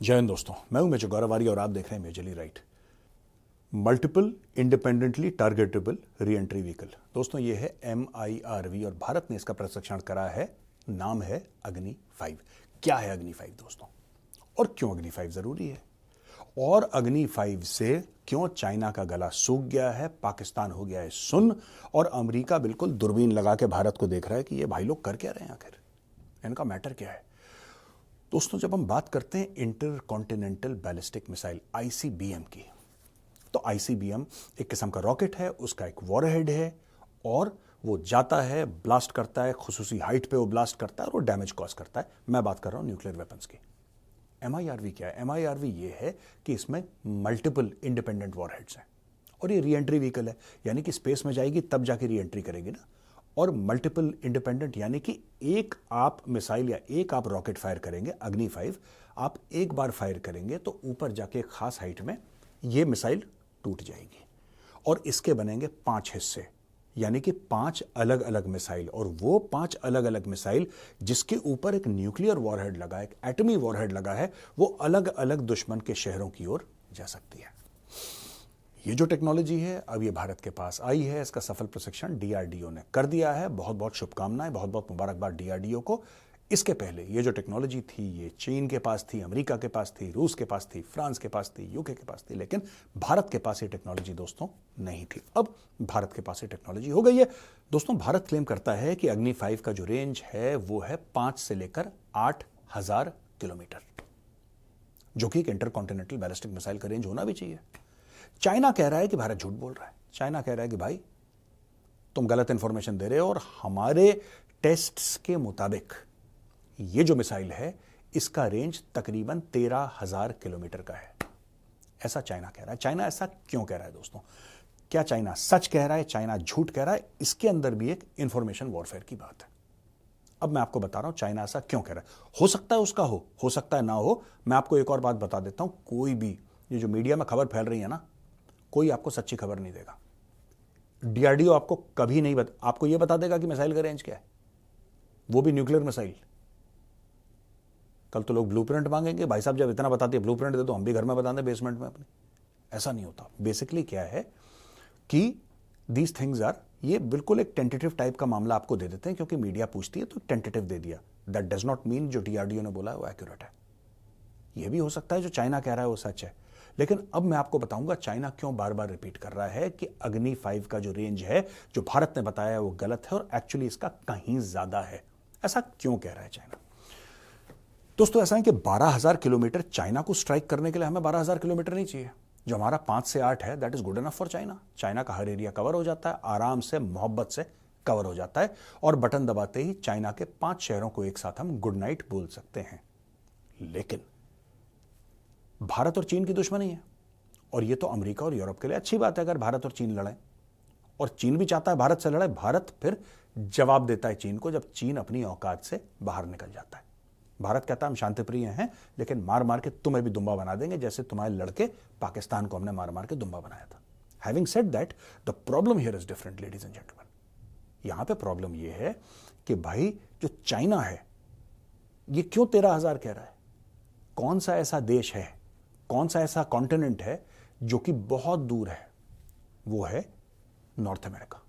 जय हिंद दोस्तों, मैं हूं मेजर गौरव आर्य और आप देख रहे हैं majorly right. Multiple independently targetable re entry vehicle दोस्तों, ये है MIRV और भारत ने इसका प्रशिक्षण करा है। नाम है अग्नि 5। क्या है अग्नि 5 दोस्तों, और क्यों अग्नि 5 जरूरी है, और अग्नि 5 से क्यों चाइना का गला सूख गया है, पाकिस्तान हो गया है सुन्न, और अमेरिका बिल्कुल दूरबीन लगा के भारत को देख रहा है कि ये भाई लोग कर क्या रहे हैं, आखिर इनका मैटर क्या है। दोस्तों, जब हम बात करते हैं inter continental ballistic missile ICBM की, तो ICBM एक किस्म का रॉकेट है, उसका एक वॉरहेड है और वो जाता है, ब्लास्ट करता है, खुसूसी हाइट पे वो ब्लास्ट करता है और वो डैमेज कॉज करता है। मैं बात कर रहा हूं न्यूक्लियर वेपन्स की। MIRV क्या है? MIRV ये है कि इसमें मल्टीपल इंडिपेंडेंट वॉरहेड्स हैं और ये री एंट्री व्हीकल है, यानी कि स्पेस में जाएगी तब जाके री एंट्री करेगी ना। और मल्टीपल इंडिपेंडेंट यानी कि एक आप मिसाइल या एक आप रॉकेट फायर करेंगे, अग्नि 5 आप एक बार फायर करेंगे तो ऊपर जाके एक खास हाइट में ये मिसाइल टूट जाएगी और इसके बनेंगे 5 हिस्से, यानी कि 5 अलग अलग मिसाइल। और वो 5 अलग अलग मिसाइल जिसके ऊपर एक न्यूक्लियर वॉरहेड लगा है, एक एटमी वॉरहेड लगा है, वो अलग अलग दुश्मन के शहरों की ओर जा सकती है। ये जो टेक्नोलॉजी है अब ये भारत के पास आई है, इसका सफल प्रशिक्षण DRDO ने कर दिया है। बहुत बहुत शुभकामनाएं, बहुत बहुत मुबारकबाद DRDO को। इसके पहले ये जो टेक्नोलॉजी थी ये चीन के पास थी, अमेरिका के पास थी, रूस के पास थी, फ्रांस के पास थी, UK के पास थी, लेकिन भारत के पास ये टेक्नोलॉजी दोस्तों नहीं थी। अब भारत के पास ये टेक्नोलॉजी हो गई है। दोस्तों, भारत क्लेम करता है कि अग्नि 5 का जो रेंज है वो है 5 से लेकर 8,000 किलोमीटर, जो कि एक इंटर कॉन्टिनेंटल बैलिस्टिक मिसाइल का रेंज होना भी चाहिए। चाइना कह रहा है कि भारत झूठ बोल रहा है। चाइना कह रहा है कि भाई तुम गलत इंफॉर्मेशन दे रहे हो और हमारे टेस्ट्स के मुताबिक ये जो मिसाइल है इसका रेंज तकरीबन 13,000 किलोमीटर का है, ऐसा चाइना कह रहा है। चाइना ऐसा क्यों कह रहा है दोस्तों? क्या चाइना सच कह रहा है, चाइना झूठ कह रहा है? इसके अंदर भी एक इंफॉर्मेशन वॉरफेयर की बात है। अब मैं आपको बता रहा हूं चाइना ऐसा क्यों कह रहा है। हो सकता है उसका हो सकता है ना हो। मैं आपको एक और बात बता देता हूं, कोई भी ये जो मीडिया में खबर फैल रही है ना, कोई आपको सच्ची खबर नहीं देगा। DRDO आपको कभी नहीं आपको यह बता देगा कि मिसाइल का रेंज क्या है, वो भी न्यूक्लियर मिसाइल। कल तो लोग ब्लूप्रिंट मांगेंगे, भाई साहब जब इतना बताते हैं ब्लूप्रिंट दे दो, हम भी घर में बता दें बेसमेंट में अपने। ऐसा नहीं होता। बेसिकली क्या है कि दीज थिंग्स आर, ये बिल्कुल एक टेंटेटिव टाइप का मामला आपको दे देते हैं, क्योंकि मीडिया पूछती है तो टेंटेटिव दे दिया। दैट डज नॉट मीन जो DRDO ने बोला है वो एक्यूरेट है। यह भी हो सकता है जो चाइना कह रहा है वो सच है। लेकिन अब मैं आपको बताऊंगा चाइना क्यों बार बार रिपीट कर रहा है कि अग्नि 5 का जो रेंज है जो भारत ने बताया है वो गलत है और एक्चुअली इसका कहीं ज्यादा है। ऐसा क्यों कह रहा है चाइना? दोस्तों, ऐसा है कि 12,000 किलोमीटर चाइना को स्ट्राइक करने के लिए हमें 12,000 किलोमीटर नहीं चाहिए। जो हमारा 5 से 8 है that is good enough for China. China का हर एरिया कवर हो जाता है, आराम से मोहब्बत से कवर हो जाता है, और बटन दबाते ही चाइना के 5 शहरों को एक साथ हम गुड नाइट बोल सकते हैं। लेकिन भारत और चीन की दुश्मनी है, और यह तो अमेरिका और यूरोप के लिए अच्छी बात है अगर भारत और चीन लड़े, और चीन भी चाहता है भारत से लड़े। भारत फिर जवाब देता है चीन को जब चीन अपनी औकात से बाहर निकल जाता है। भारत कहता है हम शांतिप्रिय हैं, लेकिन मार मार के तुम्हें भी दुम्बा बना देंगे, जैसे तुम्हारे लड़के पाकिस्तान को हमने मार मार के दुम्बा बनाया था। Having said that, the problem here is different ladies and gentleman. यहां पे प्रॉब्लम यह है कि भाई जो चाइना है ये क्यों 13,000 कह रहा है? कौन सा ऐसा देश है, कौन सा ऐसा कॉन्टिनेंट है जो कि बहुत दूर है? वो है नॉर्थ अमेरिका।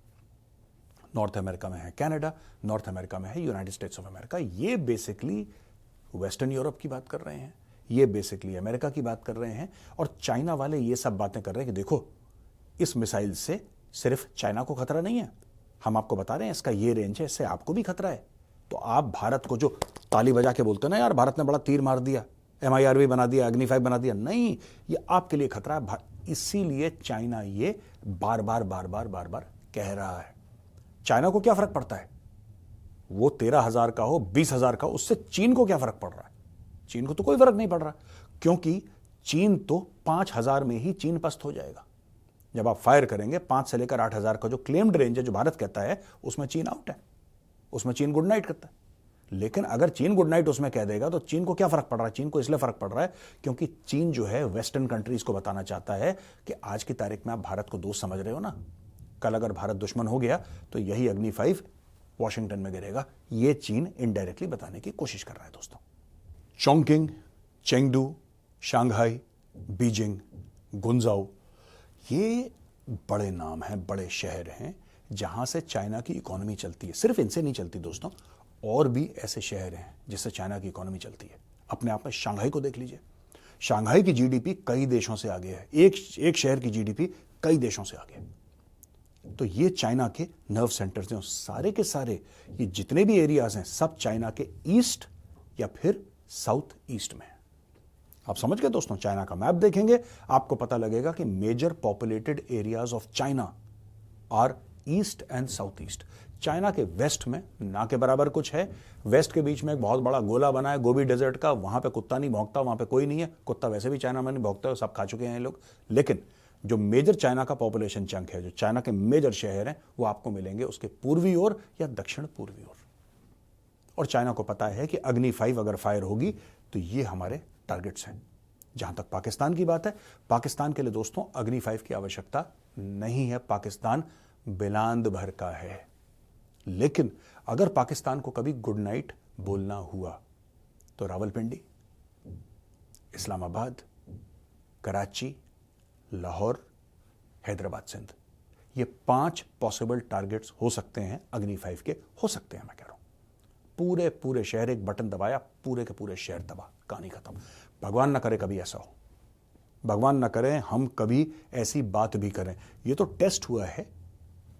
नॉर्थ अमेरिका में है कनाडा, नॉर्थ अमेरिका में है यूनाइटेड स्टेट्स ऑफ अमेरिका। ये बेसिकली वेस्टर्न यूरोप की बात कर रहे हैं, ये बेसिकली अमेरिका की बात कर रहे हैं, और चाइना वाले ये सब बातें कर रहे हैं कि देखो इस मिसाइल से सिर्फ चाइना को खतरा नहीं है, हम आपको बता रहे हैं इसका ये रेंज है, इससे आपको भी खतरा है। तो आप भारत को जो ताली बजा के बोलते हैं ना, यार भारत ने बड़ा तीर मार दिया, MIRV बना दिया, अग्नि 5 बना दिया, नहीं, ये आपके लिए खतरा है। इसीलिए चाइना ये बार बार बार बार बार बार कह रहा है। चाइना को क्या फर्क पड़ता है, वो 13,000 का हो 20,000 का, उससे चीन को क्या फर्क पड़ रहा है? चीन को तो कोई फर्क नहीं पड़ रहा, क्योंकि चीन तो 5,000 में ही चीन पस्त हो जाएगा। जब आप फायर करेंगे 5 से लेकर 8,000 का जो क्लेम्ड रेंज है जो भारत कहता है, उसमें चीन आउट है, उसमें चीन गुड नाइट करता है। लेकिन अगर चीन गुड नाइट उसमें कह देगा तो चीन को क्या फर्क पड़ रहा है? चीन को इसलिए फर्क पड़ रहा है क्योंकि चीन जो है वेस्टर्न कंट्रीज को बताना चाहता है कि आज की तारीख में आप भारत को दोस्त समझ रहे हो ना, कल अगर भारत दुश्मन हो गया तो यही अग्नि 5 वॉशिंगटन में गिरेगा। यह चीन इनडायरेक्टली बताने की कोशिश कर रहा है दोस्तों। चोंगकिंग, चेंगडू, शांघाई, बीजिंग, गुंजाओ, ये बड़े नाम हैं, बड़े शहर हैं जहां से चाइना की इकोनॉमी चलती है। सिर्फ इनसे नहीं चलती दोस्तों, और भी ऐसे शहर हैं जिससे चाइना की इकोनॉमी चलती है। अपने आप में शांघाई को देख लीजिए, शांघाई की जीडीपी कई देशों से आगे है, एक शहर की जीडीपी कई देशों से आगे है। तो ये चाइना के नर्व सेंटर्स हैं, सारे के सारे ये जितने भी एरियाज हैं सब चाइना के ईस्ट या फिर साउथ ईस्ट में है। आप समझ गए दोस्तों, चाइना का मैप देखेंगे आपको पता लगेगा कि major populated areas of China are east and south east. China के वेस्ट में ना के बराबर कुछ है, वेस्ट के बीच में एक बहुत बड़ा गोला बना है गोबी डेजर्ट का, वहां पे कुत्ता नहीं भौंकता, वहां पे कोई नहीं है, कुत्ता वैसे भी चाइना में नहीं भौंकता, सब खा चुके हैं लोग। लेकिन जो मेजर चाइना का पॉपुलेशन चंक है, जो चाइना के मेजर शहर हैं, वो आपको मिलेंगे उसके पूर्वी ओर या दक्षिण पूर्वी ओर। और चाइना को पता है कि अग्नि 5 अगर फायर होगी तो ये हमारे टारगेट्स हैं। जहां तक पाकिस्तान की बात है, पाकिस्तान के लिए दोस्तों अग्नि 5 की आवश्यकता नहीं है, पाकिस्तान बिलांद भर का है। लेकिन अगर पाकिस्तान को कभी गुड नाइट बोलना हुआ तो रावलपिंडी, इस्लामाबाद, कराची, लाहौर, हैदराबाद, सिंध, ये 5 पॉसिबल टारगेट्स हो सकते हैं अग्नि 5 के, हो सकते हैं मैं कह रहा हूं। पूरे शहर, एक बटन दबाया पूरे के पूरे शहर तबाह, कहानी खत्म। भगवान ना करे कभी ऐसा हो, भगवान ना करे हम कभी ऐसी बात भी करें। ये तो टेस्ट हुआ है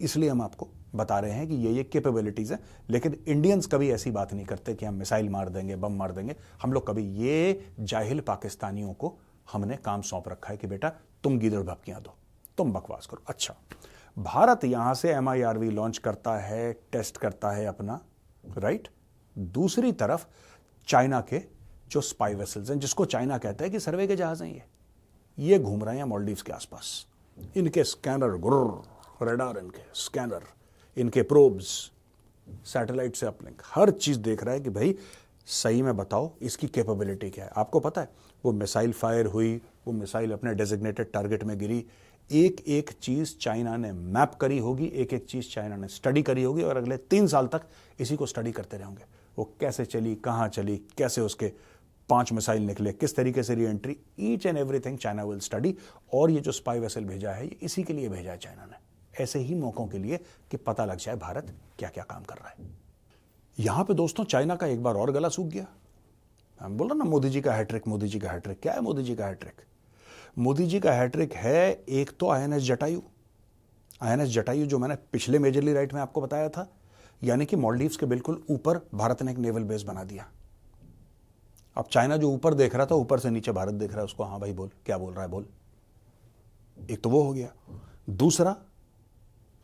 इसलिए हम आपको बता रहे हैं कि ये कैपेबिलिटीज है। लेकिन इंडियंस कभी ऐसी बात नहीं करते कि हम मिसाइल मार देंगे, बम मार देंगे। हम लोग कभी, ये जाहिल पाकिस्तानियों को हमने काम सौंप रखा है कि बेटा तुम गीदड़ भपकियां दो, तुम बकवास करो। अच्छा, भारत यहां से MIRV लॉन्च करता है, टेस्ट करता है अपना, राइट। दूसरी तरफ चाइना के जो स्पाई वेसल्स हैं, जिसको चाइना कहता है कि सर्वे के जहाज हैं, ये घूम रहे हैं मालदीव्स के आसपास। इनके स्कैनर, रेडार, इनके स्कैनर, इनके प्रोब्स, सैटेलाइट से अपलिंक, हर चीज देख रहा है कि भाई सही में बताओ इसकी कैपेबिलिटी क्या है। आपको पता है वो मिसाइल फायर हुई, वो मिसाइल अपने डेजिग्नेटेड टारगेट में गिरी, एक एक चीज चाइना ने मैप करी होगी, एक एक चीज चाइना ने स्टडी करी होगी, और अगले 3 साल तक इसी को स्टडी करते रहेंगे। वो कैसे चली, कहां चली, कैसे उसके 5 मिसाइल निकले, किस तरीके से re entry, each and everything China will study. और ये जो स्पाई वेसल भेजा है ये इसी के लिए भेजा है चाइना ने, ऐसे ही मौकों के लिए कि पता लग जाए भारत क्या क्या काम कर रहा है। यहां पे दोस्तों चाइना का एक बार और गला सूख गया। हम बोल रहे ना मोदी जी का हैट्रिक, मोदी जी का हैट्रिक। क्या है मोदी जी का हैट्रिक? मोदी जी का हैट्रिक है एक तो INS जटायु, INS जटायु जो मैंने पिछले मेजरली राइट में आपको बताया था, यानी कि मालदीव्स के बिल्कुल ऊपर भारत ने एक नेवल बेस बना दिया। अब चाइना जो ऊपर देख रहा था, ऊपर से नीचे भारत देख रहा है उसको, हाँ भाई बोल, क्या बोल रहा है बोल। एक तो वो हो गया। दूसरा,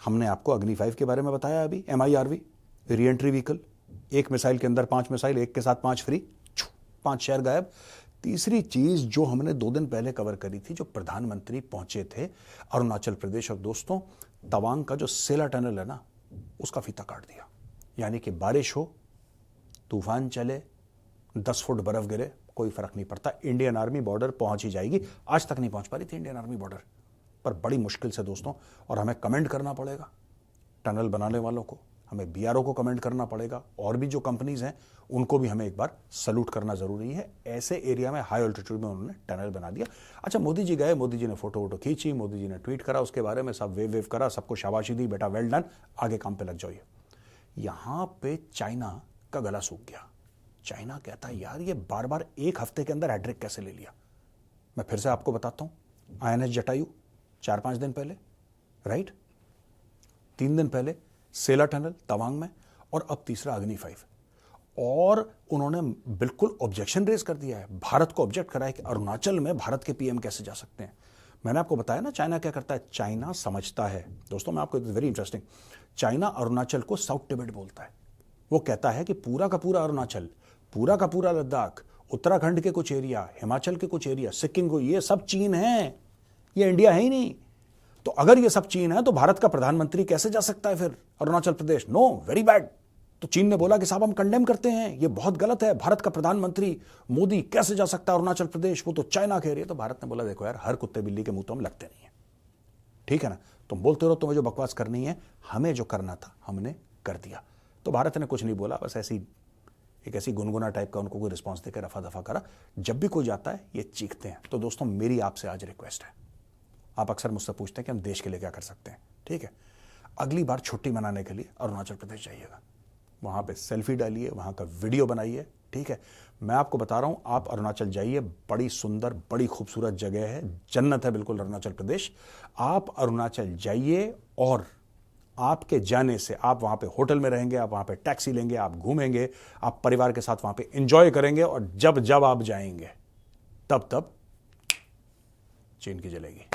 हमने आपको अग्नि 5 के बारे में बताया अभी, MIRV री एंट्री व्हीकल, एक मिसाइल के अंदर 5 मिसाइल, एक के साथ 5 फ्री, 5 शहर गायब। तीसरी चीज जो हमने 2 दिन पहले कवर करी थी, जो प्रधानमंत्री पहुंचे थे अरुणाचल प्रदेश, और दोस्तों तवांग का जो सेला टनल है ना, उसका फीता काट दिया। यानी कि बारिश हो, तूफान चले, 10 फुट बर्फ गिरे, कोई फर्क नहीं पड़ता, इंडियन आर्मी बॉर्डर पहुंच ही जाएगी। आज तक नहीं पहुंच पा रही थी इंडियन आर्मी बॉर्डर पर, बड़ी मुश्किल से दोस्तों। और हमें कमेंट करना पड़ेगा टनल बनाने वालों को, हमें BRO को कमेंट करना पड़ेगा, और भी जो कंपनीज हैं उनको भी हमें एक बार सल्यूट करना जरूरी है। ऐसे एरिया में, हाई ऑल्टीट्यूड में उन्होंने टनल बना दिया। अच्छा, मोदी जी गए, मोदी जी ने फोटो वोटो खींची, मोदी जी ने ट्वीट करा उसके बारे में, सब वेव करा, सबको शाबाशी दी, बेटा वेल डन, आगे काम पे लग जाइए। यहां पे चाइना का गला सूख गया। चाइना कहता है यार ये बार बार एक हफ्ते के अंदर हैट्रिक कैसे ले लिया। मैं फिर से आपको बताता हूं, INS जटायु 4-5 दिन पहले, राइट, 3 दिन पहले सेला टनल तवांग में, और अब तीसरा अग्नि 5। और उन्होंने बिल्कुल ऑब्जेक्शन रेज कर दिया है, भारत को ऑब्जेक्ट करा है कि अरुणाचल में भारत के PM कैसे जा सकते हैं। मैंने आपको बताया ना चाइना क्या करता है, चाइना समझता है दोस्तों, मैं आपको वेरी इंटरेस्टिंग, चाइना अरुणाचल को साउथ टिबेट बोलता है। वो कहता है कि पूरा का पूरा अरुणाचल, पूरा का पूरा लद्दाख, उत्तराखंड के कुछ एरिया, हिमाचल के कुछ एरिया, सिक्किम को, ये सब चीन है, ये इंडिया है ही नहीं। तो अगर ये सब चीन है तो भारत का प्रधानमंत्री कैसे जा सकता है फिर Arunachal Pradesh? No, very bad. तो चीन ने बोला कि साहब हम कंडेम करते हैं, ये बहुत गलत है, भारत का प्रधानमंत्री मोदी कैसे जा सकता है अरुणाचल प्रदेश, वो तो चाइना कह रही है। तो भारत ने बोला देखो यार, हर कुत्ते बिल्ली के मुंह तो हम लगते नहीं है, ठीक है ना, तुम बोलते रहो, तुम्हें जो बकवास करनी है, हमें जो करना था हमने कर दिया। तो भारत ने कुछ नहीं बोला, बस ऐसी एक ऐसी गुनगुना टाइप का उनको कोई रिस्पॉन्स देकर रफा दफा करा। जब भी कोई जाता है ये चीखते हैं। तो दोस्तों मेरी आपसे आज रिक्वेस्ट है, आप अक्सर मुझसे पूछते हैं कि हम देश के लिए क्या कर सकते हैं, ठीक है, अगली बार छुट्टी मनाने के लिए अरुणाचल प्रदेश जाइएगा, वहां पे सेल्फी डालिए, वहां का वीडियो बनाइए, ठीक है। मैं आपको बता रहा हूं, आप अरुणाचल जाइए, बड़ी सुंदर बड़ी खूबसूरत जगह है, जन्नत है बिल्कुल अरुणाचल प्रदेश। आप अरुणाचल जाइए और आपके जाने से आप वहां पे होटल में रहेंगे, आप वहां पे टैक्सी लेंगे, आप घूमेंगे, आप परिवार के साथ वहां पे एंजॉय करेंगे, और जब जब आप जाएंगे तब तब चीन की जलेगी।